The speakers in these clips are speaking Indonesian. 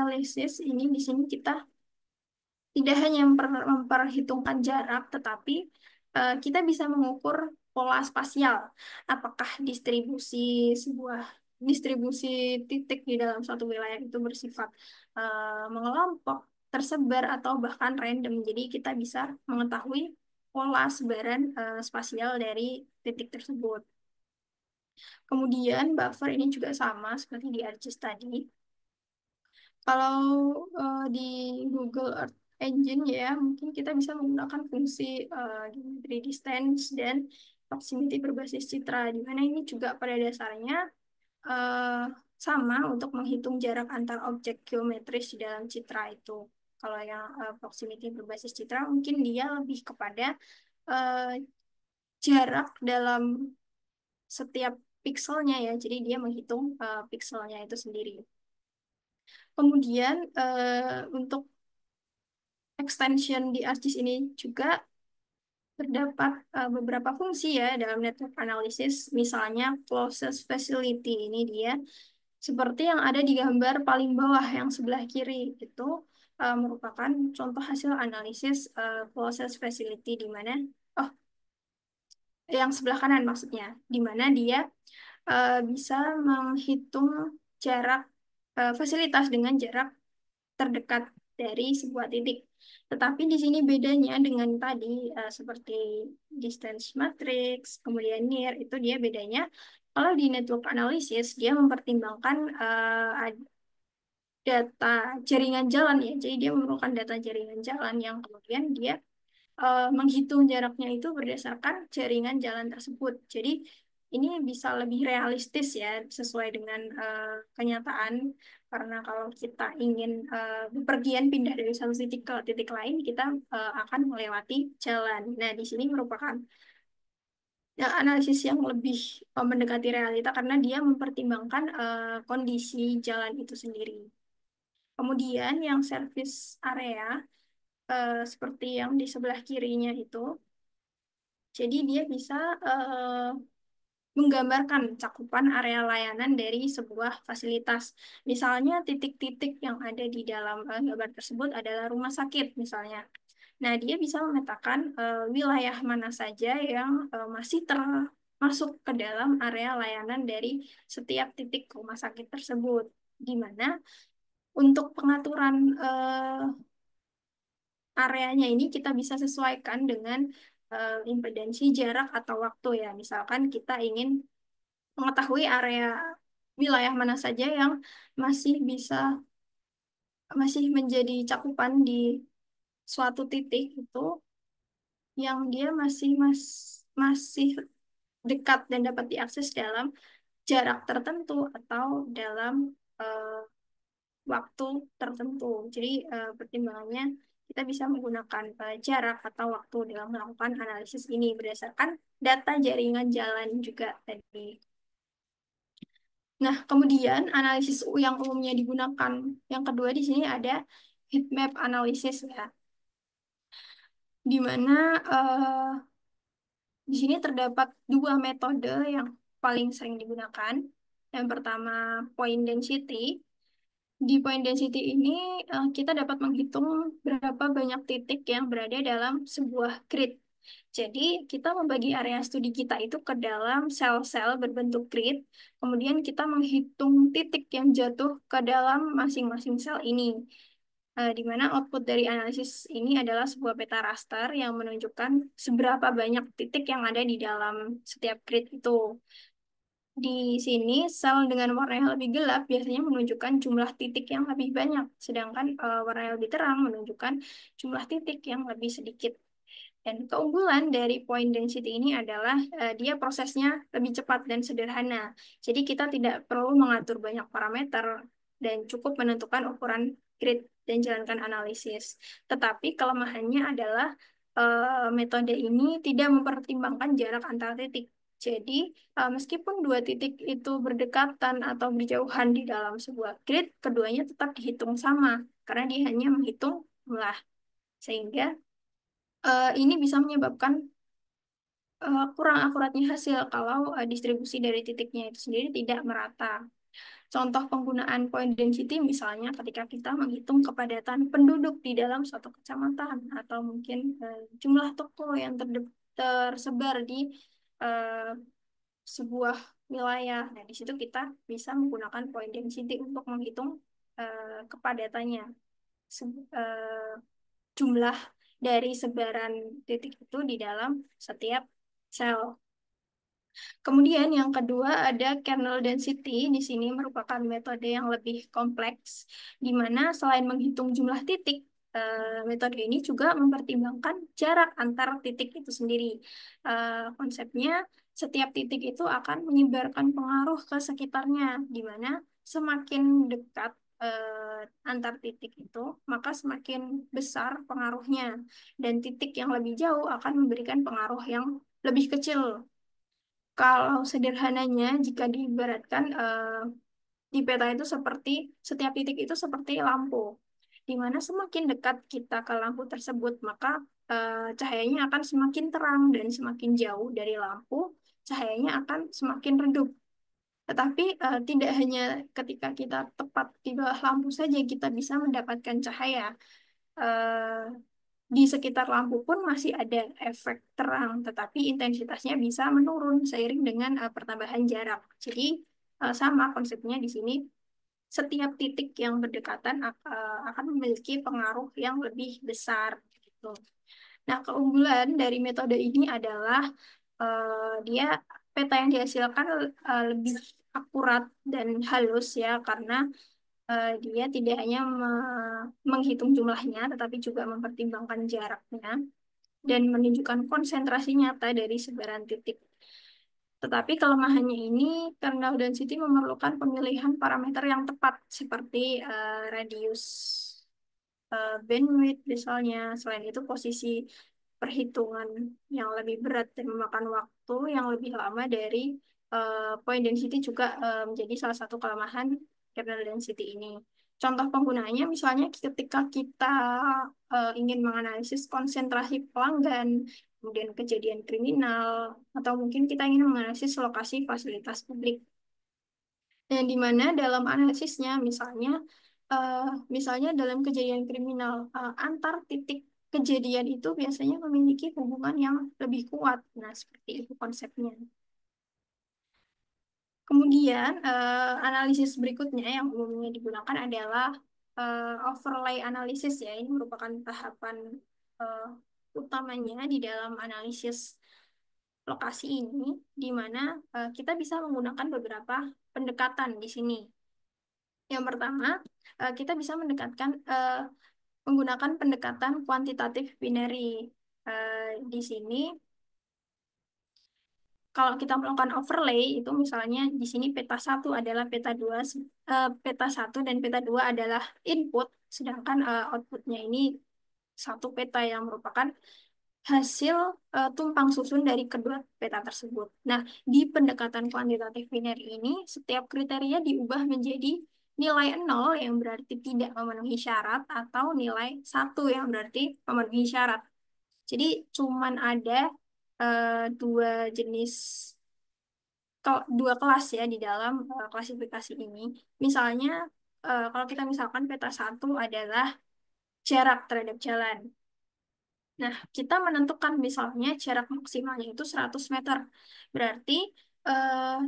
analisis ini di sini kita tidak hanya memperhitungkan jarak, tetapi kita bisa mengukur pola spasial. Apakah sebuah distribusi titik di dalam suatu wilayah itu bersifat mengelompok, tersebar, atau bahkan random. Jadi kita bisa mengetahui pola sebaran spasial dari titik tersebut. Kemudian buffer ini juga sama seperti di ArcGIS tadi. Kalau di Google Earth Engine ya, mungkin kita bisa menggunakan fungsi geometry distance dan proximity berbasis citra, di mana ini juga pada dasarnya eh, sama untuk menghitung jarak antar objek geometris di dalam citra itu. Kalau yang proximity berbasis citra, mungkin dia lebih kepada eh, jarak dalam setiap pixelnya ya, jadi dia menghitung pixelnya itu sendiri. Kemudian untuk extension di ArcGIS ini juga terdapat beberapa fungsi ya dalam network analysis, misalnya closest facility ini dia seperti yang ada di gambar paling bawah yang sebelah kiri itu merupakan contoh hasil analisis closest facility di mana oh yang sebelah kanan maksudnya di mana dia bisa menghitung jarak fasilitas dengan jarak terdekat dari sebuah titik. Tetapi di sini bedanya dengan tadi seperti distance matrix, kemudian near itu dia bedanya. Kalau di network analysis dia mempertimbangkan data jaringan jalan ya. Jadi dia memerlukan data jaringan jalan yang kemudian dia menghitung jaraknya itu berdasarkan jaringan jalan tersebut. Jadi ini bisa lebih realistis ya, sesuai dengan kenyataan. Karena kalau kita ingin bepergian pindah dari satu titik ke titik lain, kita akan melewati jalan. Nah, di sini merupakan ya, analisis yang lebih mendekati realita karena dia mempertimbangkan kondisi jalan itu sendiri. Kemudian yang service area, seperti yang di sebelah kirinya itu, jadi dia bisa eh, menggambarkan cakupan area layanan dari sebuah fasilitas. Misalnya titik-titik yang ada di dalam gambar tersebut adalah rumah sakit misalnya. Nah, dia bisa memetakan wilayah mana saja yang masih termasuk ke dalam area layanan dari setiap titik rumah sakit tersebut. Di mana untuk pengaturan areanya ini kita bisa sesuaikan dengan impedansi jarak atau waktu ya. Misalkan kita ingin mengetahui area wilayah mana saja yang masih bisa masih menjadi cakupan di suatu titik itu yang dia masih dekat dan dapat diakses dalam jarak tertentu atau dalam eh, waktu tertentu. Jadi pertimbangannya kita bisa menggunakan jarak atau waktu dalam melakukan analisis ini berdasarkan data jaringan jalan juga tadi. Nah, kemudian analisis yang umumnya digunakan yang kedua di sini ada heat map analysis ya, di mana di sini terdapat dua metode yang paling sering digunakan. Yang pertama point density. Di point density ini kita dapat menghitung berapa banyak titik yang berada dalam sebuah grid. Jadi kita membagi area studi kita itu ke dalam sel-sel berbentuk grid, kemudian kita menghitung titik yang jatuh ke dalam masing-masing sel ini. Di mana output dari analisis ini adalah sebuah peta raster yang menunjukkan seberapa banyak titik yang ada di dalam setiap grid itu. Di sini, sel dengan warna yang lebih gelap biasanya menunjukkan jumlah titik yang lebih banyak, sedangkan warna yang lebih terang menunjukkan jumlah titik yang lebih sedikit. Dan keunggulan dari point density ini adalah dia prosesnya lebih cepat dan sederhana. Jadi kita tidak perlu mengatur banyak parameter dan cukup menentukan ukuran grid dan jalankan analisis. Tetapi kelemahannya adalah metode ini tidak mempertimbangkan jarak antar titik. Jadi, meskipun dua titik itu berdekatan atau berjauhan di dalam sebuah grid, keduanya tetap dihitung sama karena dia hanya menghitung jumlah. Sehingga ini bisa menyebabkan kurang akuratnya hasil kalau distribusi dari titiknya itu sendiri tidak merata. Contoh penggunaan point density misalnya ketika kita menghitung kepadatan penduduk di dalam suatu kecamatan atau mungkin jumlah toko yang tersebar di eh, sebuah wilayah. Nah, di situ kita bisa menggunakan point density untuk menghitung kepadatannya. Jumlah dari sebaran titik itu di dalam setiap sel. Kemudian yang kedua ada kernel density. Di sini merupakan metode yang lebih kompleks, di mana selain menghitung jumlah titik, metode ini juga mempertimbangkan jarak antar titik itu sendiri. Konsepnya, setiap titik itu akan menyebarkan pengaruh ke sekitarnya, di mana semakin dekat antar titik itu, maka semakin besar pengaruhnya. Dan titik yang lebih jauh akan memberikan pengaruh yang lebih kecil. Kalau sederhananya, jika diibaratkan di peta itu seperti setiap titik itu seperti lampu, di mana semakin dekat kita ke lampu tersebut, maka cahayanya akan semakin terang dan semakin jauh dari lampu, cahayanya akan semakin redup. Tetapi tidak hanya ketika kita tepat di bawah lampu saja kita bisa mendapatkan cahaya. Eh, di sekitar lampu pun masih ada efek terang, tetapi intensitasnya bisa menurun seiring dengan pertambahan jarak. Jadi sama konsepnya di sini, setiap titik yang berdekatan akan memiliki pengaruh yang lebih besar gitu. Nah, keunggulan dari metode ini adalah dia peta yang dihasilkan lebih akurat dan halus ya, karena dia tidak hanya menghitung jumlahnya, tetapi juga mempertimbangkan jaraknya dan menunjukkan konsentrasi nyata dari sebaran titik. Tetapi kelemahannya ini, kernel density memerlukan pemilihan parameter yang tepat, seperti radius bandwidth misalnya. Selain itu, posisi perhitungan yang lebih berat dan memakan waktu yang lebih lama dari point density juga menjadi salah satu kelemahan kernel density ini. Contoh penggunaannya misalnya ketika kita ingin menganalisis konsentrasi pelanggan, kemudian kejadian kriminal, atau mungkin kita ingin menganalisis lokasi fasilitas publik. Yang di mana dalam analisisnya eh, misalnya dalam kejadian kriminal, antar titik kejadian itu biasanya memiliki hubungan yang lebih kuat. Nah, seperti itu konsepnya. Kemudian analisis berikutnya yang umumnya digunakan adalah overlay analisis ya. Ini merupakan tahapan eh, utamanya di dalam analisis lokasi ini, di mana kita bisa menggunakan beberapa pendekatan di sini. Yang pertama, kita bisa menggunakan pendekatan kuantitatif binary. Di sini, kalau kita melakukan overlay, itu misalnya di sini peta satu adalah peta 2, peta satu dan peta 2 adalah input, sedangkan outputnya ini satu peta yang merupakan hasil tumpang susun dari kedua peta tersebut. Nah, di pendekatan kuantitatif binary ini, setiap kriteria diubah menjadi nilai nol yang berarti tidak memenuhi syarat atau nilai satu yang berarti memenuhi syarat. Jadi, cuman ada dua jenis, dua kelas ya di dalam klasifikasi ini. Misalnya, kalau kita misalkan peta satu adalah jarak terhadap jalan. Nah, kita menentukan misalnya jarak maksimalnya itu 100 meter. Berarti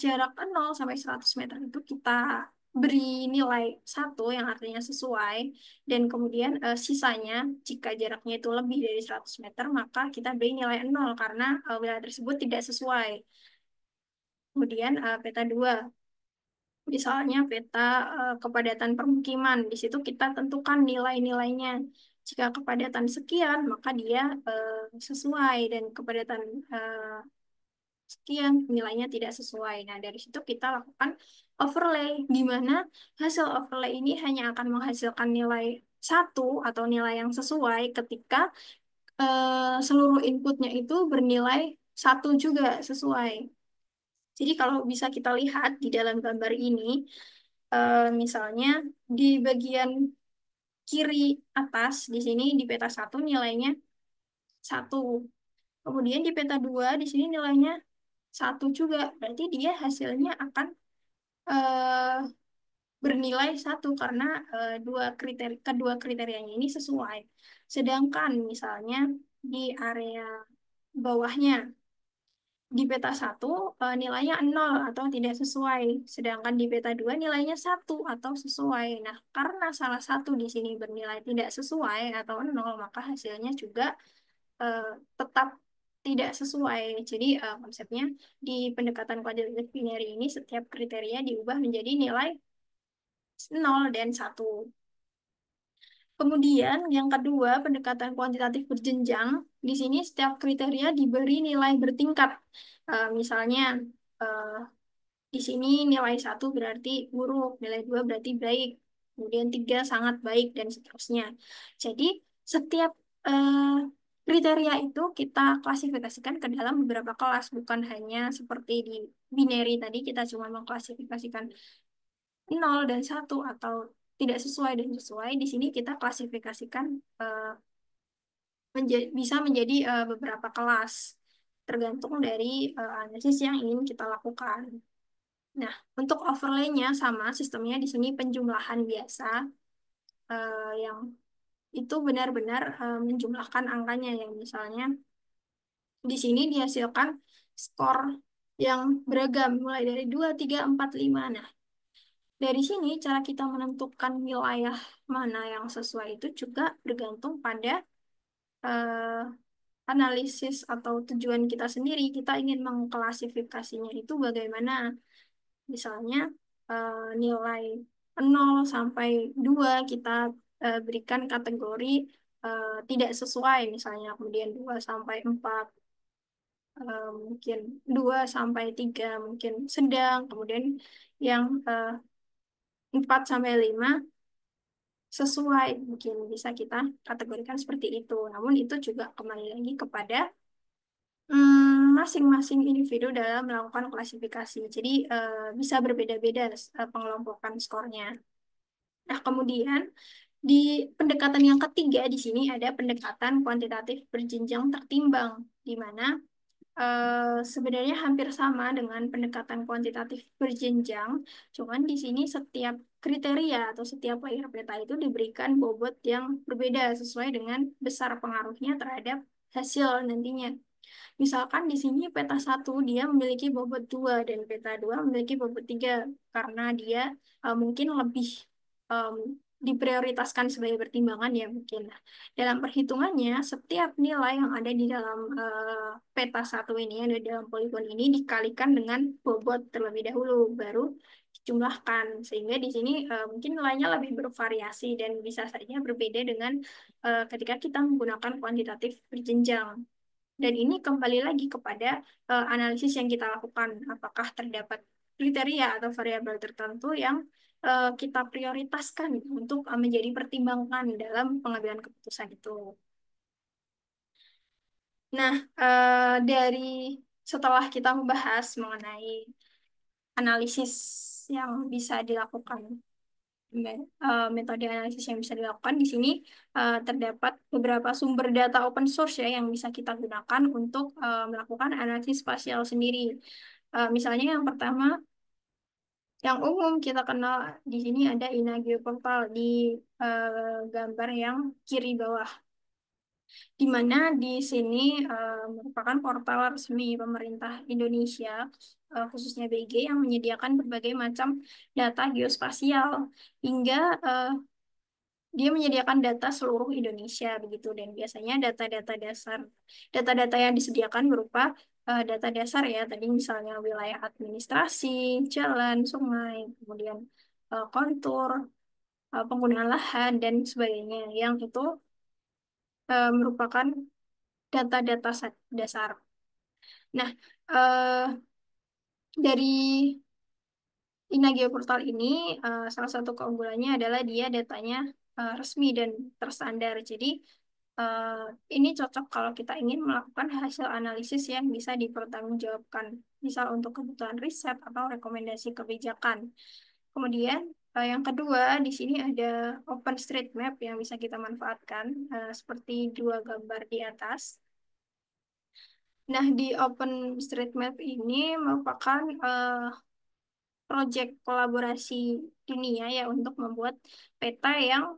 jarak 0 sampai 100 meter itu kita beri nilai satu yang artinya sesuai. Dan kemudian sisanya, jika jaraknya itu lebih dari 100 meter, maka kita beri nilai 0 karena wilayah tersebut tidak sesuai. Kemudian peta 2. Misalnya peta kepadatan permukiman, di situ kita tentukan nilai-nilainya. Jika kepadatan sekian, maka dia sesuai dan kepadatan eh, sekian nilainya tidak sesuai. Nah, dari situ kita lakukan overlay, di mana hasil overlay ini hanya akan menghasilkan nilai satu atau nilai yang sesuai ketika seluruh inputnya itu bernilai satu juga sesuai. Jadi kalau bisa kita lihat di dalam gambar ini, misalnya di bagian kiri atas di sini di peta satu nilainya satu. Kemudian di peta 2 di sini nilainya satu juga. Berarti dia hasilnya akan eh, bernilai satu karena kedua kriterianya ini sesuai. Sedangkan misalnya di area bawahnya di peta satu nilainya nol atau tidak sesuai, sedangkan di peta 2 nilainya satu atau sesuai. Nah, karena salah satu di sini bernilai tidak sesuai atau nol, maka hasilnya juga eh, tetap tidak sesuai. Jadi konsepnya di pendekatan kuantitatif binary ini setiap kriteria diubah menjadi nilai nol dan satu. Kemudian yang kedua, pendekatan kuantitatif berjenjang. Di sini setiap kriteria diberi nilai bertingkat. Misalnya eh, di sini nilai satu berarti buruk, nilai dua berarti baik, kemudian tiga sangat baik dan seterusnya. Jadi setiap eh, kriteria itu kita klasifikasikan ke dalam beberapa kelas, bukan hanya seperti di binary tadi kita cuma mengklasifikasikan nol dan satu atau tidak sesuai dan sesuai. Di sini kita klasifikasikan eh, bisa menjadi beberapa kelas tergantung dari analisis yang ingin kita lakukan. Nah, untuk overlay-nya sama sistemnya di sini penjumlahan biasa yang itu benar-benar menjumlahkan angkanya yang misalnya di sini dihasilkan skor yang beragam mulai dari 2, 3, 4, 5. Nah, dari sini cara kita menentukan wilayah mana yang sesuai itu juga bergantung pada eh, analisis atau tujuan kita sendiri. Kita ingin mengklasifikasinya itu bagaimana. Misalnya nilai 0 sampai 2 kita berikan kategori tidak sesuai misalnya. Kemudian 2 sampai 4 mungkin 2 sampai 3 mungkin sedang. Kemudian yang 4 sampai 5 sesuai. Mungkin bisa kita kategorikan seperti itu. Namun itu juga kembali lagi kepada masing-masing individu dalam melakukan klasifikasi. Jadi bisa berbeda-beda pengelompokan skornya. Nah, kemudian di pendekatan yang ketiga di sini ada pendekatan kuantitatif berjenjang tertimbang, di mana sebenarnya hampir sama dengan pendekatan kuantitatif berjenjang, cuman di sini setiap kriteria atau setiap layer peta itu diberikan bobot yang berbeda sesuai dengan besar pengaruhnya terhadap hasil nantinya. Misalkan di sini peta satu dia memiliki bobot 2 dan peta 2 memiliki bobot 3 karena dia mungkin lebih em, diprioritaskan sebagai pertimbangan ya mungkin. Nah, dalam perhitungannya setiap nilai yang ada di dalam peta satu ini yang ada di dalam poligon ini dikalikan dengan bobot terlebih dahulu baru dijumlahkan sehingga di sini mungkin nilainya lebih bervariasi dan bisa saja berbeda dengan ketika kita menggunakan kuantitatif berjenjang. Dan ini kembali lagi kepada analisis yang kita lakukan. Apakah terdapat kriteria atau variabel tertentu yang kita prioritaskan untuk menjadi pertimbangan dalam pengambilan keputusan itu. Nah, dari setelah kita membahas mengenai analisis yang bisa dilakukan, metode analisis yang bisa dilakukan di sini terdapat beberapa sumber data open source ya yang bisa kita gunakan untuk melakukan analisis spasial sendiri. Misalnya yang pertama, yang umum kita kenal di sini ada INAGIO Portal di gambar yang kiri bawah, di mana di sini merupakan portal resmi pemerintah Indonesia, khususnya BG yang menyediakan berbagai macam data geospasial hingga dia menyediakan data seluruh Indonesia begitu dan biasanya data-data yang disediakan berupa data dasar ya tadi misalnya wilayah administrasi, jalan, sungai, kemudian kontur, penggunaan lahan dan sebagainya yang itu merupakan data-data dasar. Nah, dari Inageo Portal ini salah satu keunggulannya adalah dia datanya resmi dan terstandar. Jadi eh, ini cocok kalau kita ingin melakukan hasil analisis yang bisa dipertanggungjawabkan, misal untuk kebutuhan riset atau rekomendasi kebijakan. Kemudian yang kedua di sini ada OpenStreetMap yang bisa kita manfaatkan seperti dua gambar di atas. Nah, di OpenStreetMap ini merupakan proyek kolaborasi dunia ya untuk membuat peta yang